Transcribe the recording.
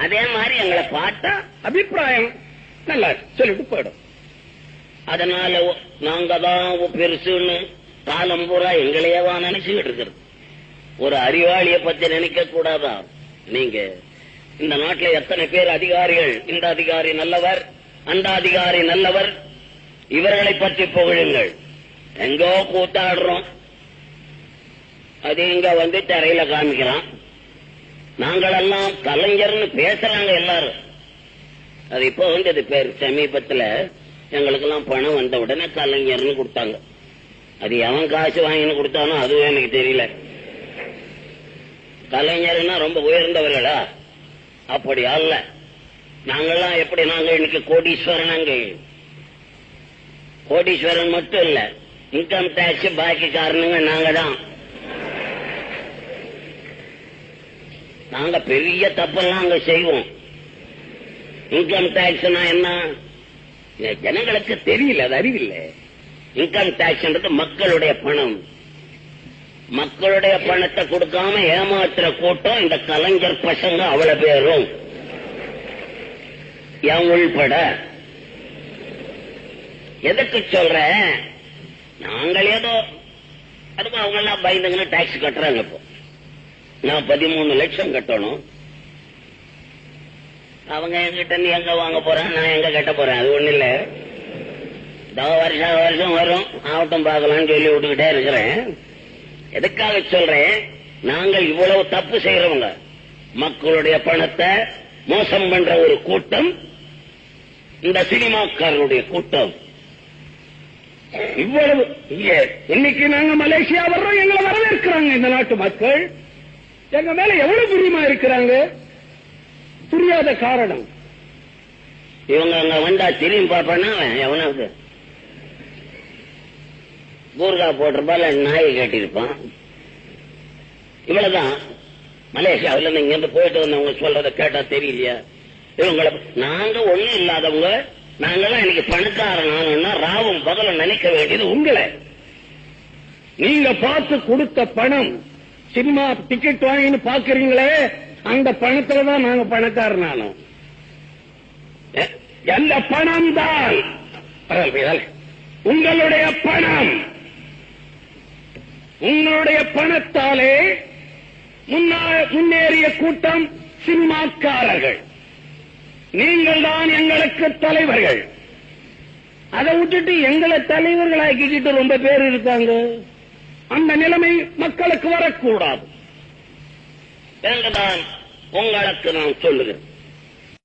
அதே மாதிரி எங்களை பார்த்தா அபிப்பிராயம் நல்லா சொல்லிட்டு போயிடும். அதனால நாங்க தான் பெருசுன்னு காலம் பூரா எங்களையவா நினைச்சுக்கிட்டு இருக்கிறது. ஒரு அறிவாளிய பத்தி நினைக்க கூடாதா? நீங்க இந்த நாட்டில் எத்தனை பேர் அதிகாரிகள், இந்த அதிகாரி நல்லவர், அந்த அதிகாரி நல்லவர், இவர்களை பற்றி புகழுங்கள். எங்கோ கூத்தாடுறோம், அது இங்க வந்து தரையில காமிக்கிறான். நாங்களெல்லாம் கலைஞர்னு பேசுறாங்க எல்லாரும். அது இப்ப வந்து அது பேர் சமீபத்துல எங்களுக்கெல்லாம் பணம் வந்த உடனே கலைஞர்னு கொடுத்தாங்க. அது எவன் காசு வாங்கின்னு கொடுத்தானோ அதுவும் எனக்கு தெரியல. கலைஞர்னா ரொம்ப உயர்ந்தவர்களா? அப்படி அல்ல. நாங்கெல்லாம் எப்படி, நாங்க இன்னைக்கு கோடீஸ்வரன். கோடீஸ்வரன் மட்டும் இல்ல, இன்கம் டாக்ஸ் பாக்கி காரணங்க நாங்க தான். நாங்க பெரிய தப்பெல்லாம் அங்க செய்வோம். இன்கம் டாக்ஸ்னா என்ன ஜனங்களுக்கு தெரியல, அது அறிவில்லை. இன்கம் டாக்ஸ் மக்களுடைய பணம். மக்களுடைய பணத்தை கொடுக்காம ஏமாற்றுற கூட்டம் இந்த கலைஞர் பசங்க அவ்வளவு பேரும் என் உள்பட. எதுக்கு சொல்ற, நாங்கள் ஏதோ அதுக்கு அவங்க எல்லாம் பயந்துங்கன்னு டாக்ஸ் கட்டுறாங்க. இப்போ நான் 13 லட்சம் கட்டணும். அவங்க என்கிட்ட நீ எங்க வாங்க போறேன், நான் எங்க கட்ட போறேன், அது ஒண்ணு இல்ல. வருஷம் வருஷம் வரும், ஆவட்டம் பார்க்கலாம்னு சொல்லி விட்டுக்கிட்டே இருக்கிறேன். எதுக்காக சொல்றேன், நாங்கள் இவ்வளவு தப்பு செய்யறவங்க, மக்களுடைய பணத்தை மோசம் பண்ற ஒரு கூட்டம் இந்த சினிமாக்காரனுடைய கூட்டம். இவ்வளவு இன்னைக்கு நாங்க மலேசியா வர்றோம், எங்களை வரவேற்கிறாங்க இந்த நாட்டு மக்கள். எங்க மேல எவ்வளவு பிரியமா இருக்கிறாங்க. புரியாத காரணம், இவங்க அங்க வந்தா திரும்பி பார்ப்பானா எவனாவது கூர்கா போட்டிருப்பால நாயை கட்டிருப்பான். இவ்வளவுதான். மலேசியாவில இங்க இருந்து போயிட்டு வந்தவங்க சொல்றத கேட்டா தெரியலையா? இவங்களை நாங்க ஒண்ணும் இல்லாதவங்க, நாங்கெல்லாம் இன்னைக்கு பணக்காரனா ராவும் பகலும் நினைக்க வேண்டியது உங்களை. நீங்க பார்த்து கொடுத்த பணம், சினிமா டிக்கெட் வாங்கின்னு பாக்குறீங்களே, அந்த பணத்துலதான் நாங்க பணக்காரனானோம். எந்த பணம் தான் உங்களுடைய பணம். உங்களுடைய பணத்தாலே முன்னேறிய கூட்டம் சினிமாக்காரர்கள். நீங்கள் தான் எங்களுக்கு தலைவர்கள். அதை விட்டுட்டு எங்களை தலைவர்களாக்கிட்டு ரொம்ப பேர் இருக்காங்க. அந்த நிலைமை மக்களுக்கு வரக்கூடாது. உங்களுக்கு நான் சொல்லுகிறேன்.